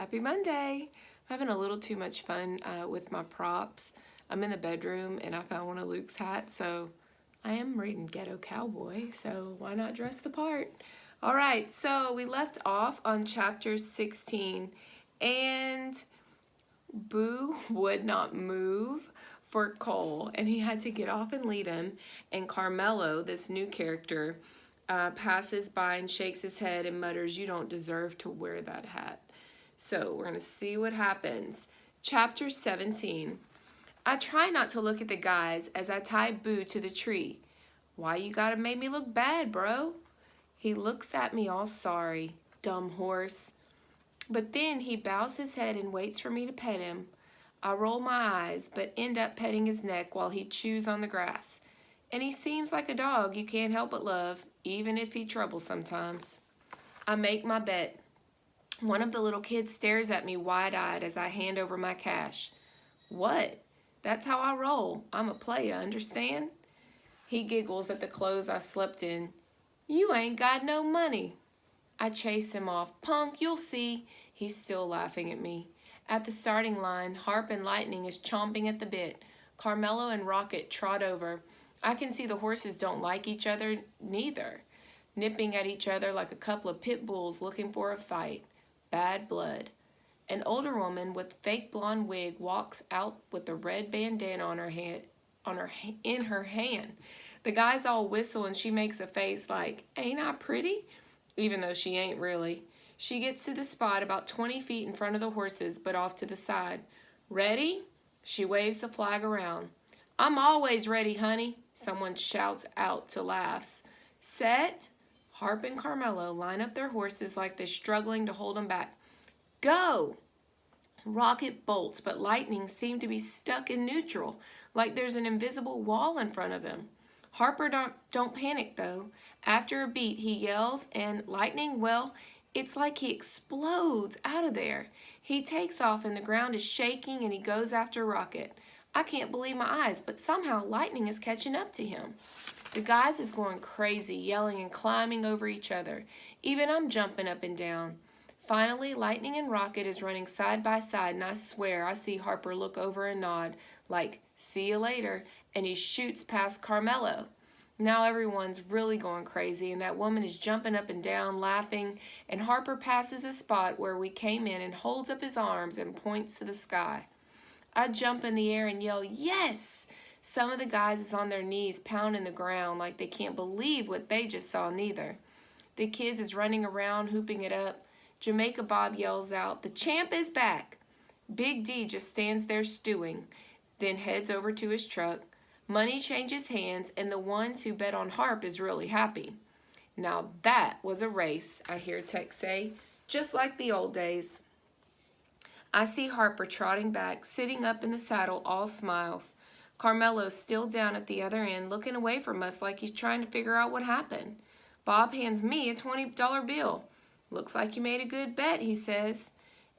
Happy Monday! I'm having a little too much fun with my props. I'm in the bedroom and I found one of Luke's hats, so I am reading Ghetto Cowboy, so why not dress the part? All right, so we left off on chapter 16, and Boo would not move for Cole, and he had to get off and lead him, and Carmelo, this new character, passes by and shakes his head and mutters, "You don't deserve to wear that hat." So we're going to see what happens. Chapter 17. I try not to look at the guys as I tie Boo to the tree. "Why you gotta make me look bad, bro?" He looks at me all sorry. Dumb horse. But then he bows his head and waits for me to pet him. I roll my eyes, but end up petting his neck while he chews on the grass. And he seems like a dog you can't help but love, even if he troubles sometimes. I make my bet. One of the little kids stares at me wide-eyed as I hand over my cash. "What? That's how I roll. I'm a playa, understand?" He giggles at the clothes I slept in. "You ain't got no money." I chase him off. "Punk, you'll see." He's still laughing at me. At the starting line, Harp and Lightning is chomping at the bit. Carmelo and Rocket trot over. I can see the horses don't like each other neither, nipping at each other like a couple of pit bulls looking for a fight. Bad blood. An older woman with fake blonde wig walks out with a red bandana in her hand. The guys all whistle and she makes a face like, "Ain't I pretty?" Even though she ain't really. She gets to the spot about 20 feet in front of the horses, but off to the side. "Ready?" She waves the flag around. "I'm always ready, honey," someone shouts out to laughs. "Set." Harp and Carmelo line up their horses like they're struggling to hold them back. "Go!" Rocket bolts, but Lightning seemed to be stuck in neutral, like there's an invisible wall in front of him. Harper don't panic, though. After a beat, he yells, and Lightning, well, it's like he explodes out of there. He takes off, and the ground is shaking, and he goes after Rocket. I can't believe my eyes, but somehow Lightning is catching up to him. The guys is going crazy, yelling and climbing over each other. Even I'm jumping up and down. Finally, Lightning and Rocket is running side by side, and I swear I see Harper look over and nod, like, "See you later," and he shoots past Carmelo. Now everyone's really going crazy, and that woman is jumping up and down, laughing, and Harper passes a spot where we came in and holds up his arms and points to the sky. I jump in the air and yell, "Yes!" Some of the guys is on their knees pounding the ground like they can't believe what they just saw neither. The kids is running around hooping it up. Jamaica Bob yells out, "The champ is back!" Big D just stands there stewing, then heads over to his truck. Money changes hands, and the ones who bet on Harp is really happy. "Now that was a race," I hear Tex say, "just like the old days." I see Harper trotting back, sitting up in the saddle, all smiles. Carmelo's still down at the other end, looking away from us like he's trying to figure out what happened. Bob hands me a $20 bill. "Looks like you made a good bet," he says.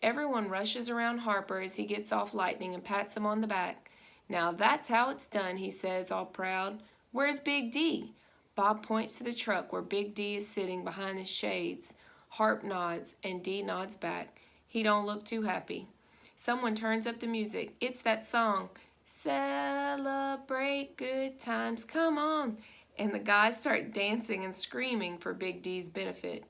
Everyone rushes around Harper as he gets off Lightning and pats him on the back. "Now that's how it's done," he says, all proud. "Where's Big D?" Bob points to the truck where Big D is sitting behind the shades. Harp nods, and D nods back. He don't look too happy. Someone turns up the music. It's that song, "Celebrate good times, come on." And the guys start dancing and screaming for Big D's benefit.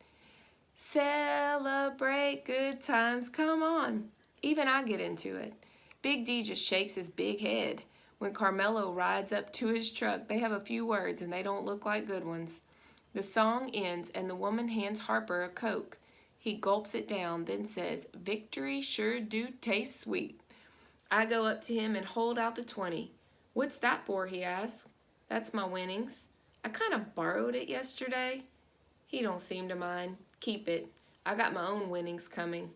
"Celebrate good times, come on." Even I get into it. Big D just shakes his big head. When Carmelo rides up to his truck, they have a few words and they don't look like good ones. The song ends and the woman hands Harper a Coke. He gulps it down, then says, "Victory sure do taste sweet." I go up to him and hold out the 20. "What's that for?" he asks. "That's my winnings. I kind of borrowed it yesterday." He don't seem to mind. "Keep it. I got my own winnings coming."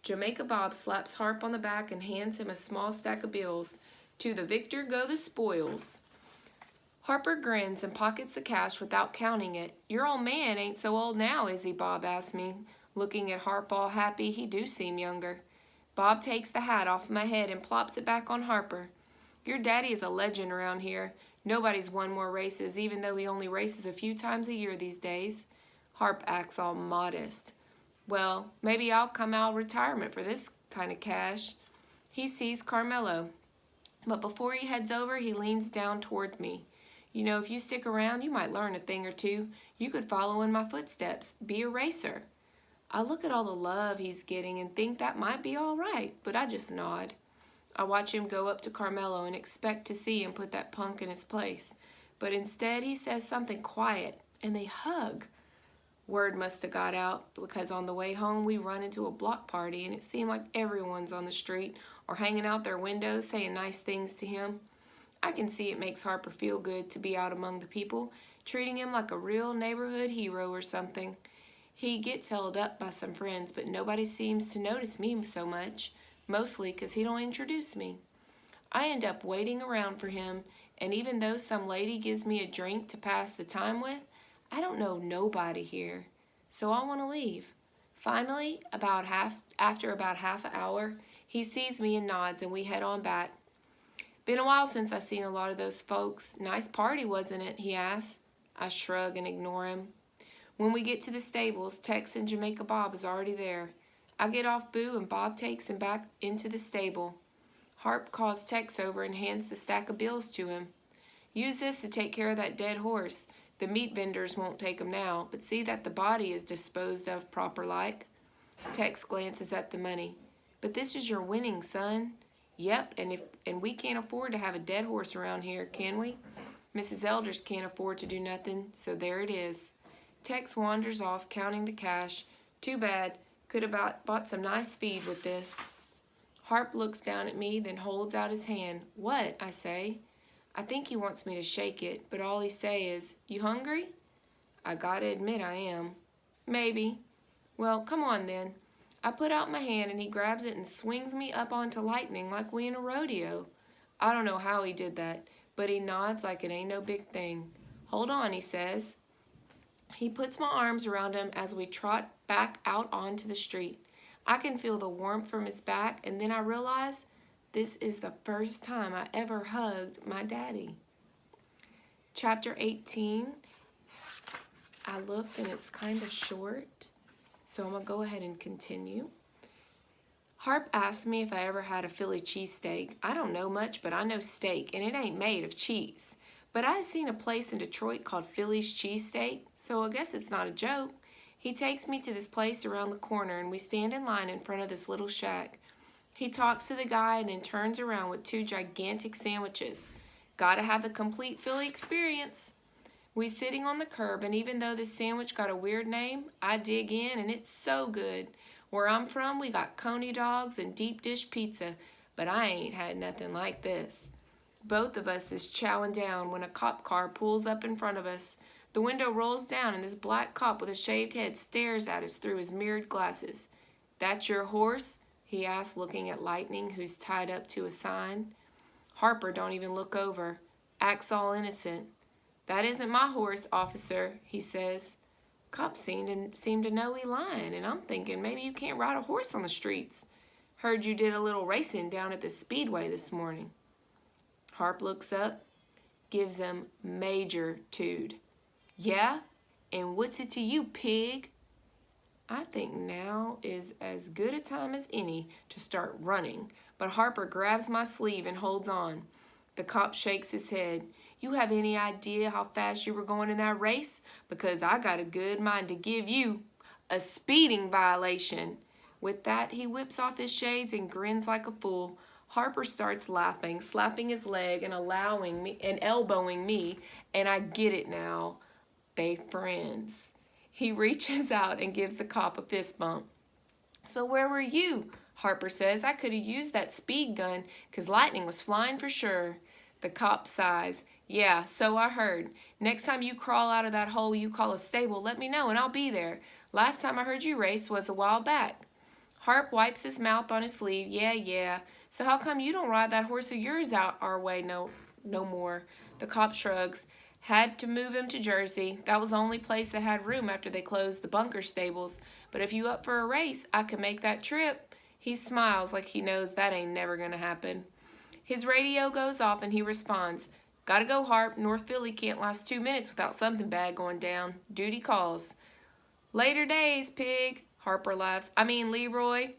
Jamaica Bob slaps Harp on the back and hands him a small stack of bills. "To the victor go the spoils." Harper grins and pockets the cash without counting it. "Your old man ain't so old now, is he?" Bob asks me. Looking at Harp all happy, he do seem younger. Bob takes the hat off my head and plops it back on Harper. "Your daddy is a legend around here. Nobody's won more races, even though he only races a few times a year these days." Harp acts all modest. Well, maybe I'll come out of retirement for this kind of cash. He sees Carmelo, but before he heads over, he leans down towards me. You know, if you stick around, you might learn a thing or two. You could follow in my footsteps, be a racer. I look at all the love he's getting and think that might be all right, but I just nod. I watch him go up to Carmelo and expect to see him put that punk in his place. But instead, he says something quiet, and they hug. Word must have got out because on the way home we run into a block party and it seemed like everyone's on the street or hanging out their windows saying nice things to him. I can see it makes Harper feel good to be out among the people, treating him like a real neighborhood hero or something. He gets held up by some friends, but nobody seems to notice me so much, mostly because he don't introduce me. I end up waiting around for him, and even though some lady gives me a drink to pass the time with, I don't know nobody here, so I want to leave. Finally, after about half an hour, he sees me and nods, and we head on back. Been a while since I seen a lot of those folks. Nice party, wasn't it? He asks. I shrug and ignore him. When we get to the stables, Tex and Jamaica Bob is already there. I get off Boo and Bob takes him back into the stable. Harp calls Tex over and hands the stack of bills to him. Use this to take care of that dead horse. The meat vendors won't take him now, but see that the body is disposed of proper-like. Tex glances at the money. But this is your winning, son. Yep, and we can't afford to have a dead horse around here, can we? Mrs. Elders can't afford to do nothing, so there it is. Tex wanders off, counting the cash. Too bad. Could have bought some nice feed with this. Harp looks down at me, then holds out his hand. What? I say. I think he wants me to shake it, but all he say is, You hungry? I gotta admit I am. Maybe. Well, come on then. I put out my hand and he grabs it and swings me up onto lightning like we in a rodeo. I don't know how he did that, but he nods like it ain't no big thing. Hold on, he says. He puts my arms around him as we trot back out onto the street. I can feel the warmth from his back, and then I realize this is the first time I ever hugged my daddy. Chapter 18. I looked and it's kind of short, so I'm going to go ahead and continue. Harp asked me if I ever had a Philly cheesesteak. I don't know much, but I know steak, and it ain't made of cheese. But I had seen a place in Detroit called Philly's Cheesesteak, so I guess it's not a joke. He takes me to this place around the corner, and we stand in line in front of this little shack. He talks to the guy and then turns around with 2 gigantic sandwiches. Gotta have the complete Philly experience. We sitting on the curb, and even though this sandwich got a weird name, I dig in, and it's so good. Where I'm from, we got coney dogs and deep dish pizza, but I ain't had nothing like this. Both of us is chowing down when a cop car pulls up in front of us. The window rolls down, and this black cop with a shaved head stares at us through his mirrored glasses. That's your horse? He asks, looking at Lightning, who's tied up to a sign. Harper don't even look over. Acts all innocent. That isn't my horse, officer, he says. Cops seem to know he lying, and I'm thinking maybe you can't ride a horse on the streets. Heard you did a little racing down at the speedway this morning. Harp looks up, gives him major tude. Yeah? And what's it to you, pig? I think now is as good a time as any to start running, but Harper grabs my sleeve and holds on. The cop shakes his head. You have any idea how fast you were going in that race? Because I got a good mind to give you a speeding violation. With that, he whips off his shades and grins like a fool. Harper starts laughing, slapping his leg and elbowing me, and I get it now. They friends. He reaches out and gives the cop a fist bump. So where were you? Harper says. I could have used that speed gun because lightning was flying for sure. The cop sighs. Yeah, so I heard. Next time you crawl out of that hole you call a stable, let me know and I'll be there. Last time I heard you race was a while back. Harp wipes his mouth on his sleeve. Yeah. So how come you don't ride that horse of yours out our way no more? The cop shrugs. Had to move him to Jersey. That was the only place that had room after they closed the bunker stables. But if you up for a race, I could make that trip. He smiles like he knows that ain't never gonna happen. His radio goes off and he responds, Gotta go, Harp. North Philly can't last 2 minutes without something bad going down. Duty calls. Later days, pig. Harper laughs. I mean, Leroy.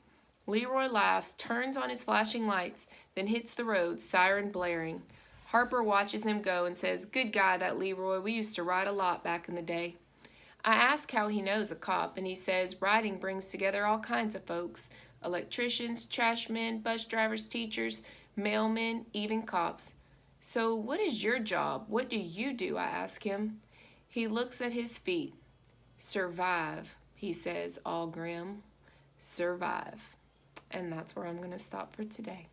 Leroy laughs, turns on his flashing lights, then hits the road, siren blaring. Harper watches him go and says, "Good guy, that Leroy. We used to ride a lot back in the day." I ask how he knows a cop, and he says riding brings together all kinds of folks. Electricians, trashmen, bus drivers, teachers, mailmen, even cops. "So what is your job? What do you do?" I ask him. He looks at his feet. "Survive," he says, all grim. Survive. And that's where I'm going to stop for today.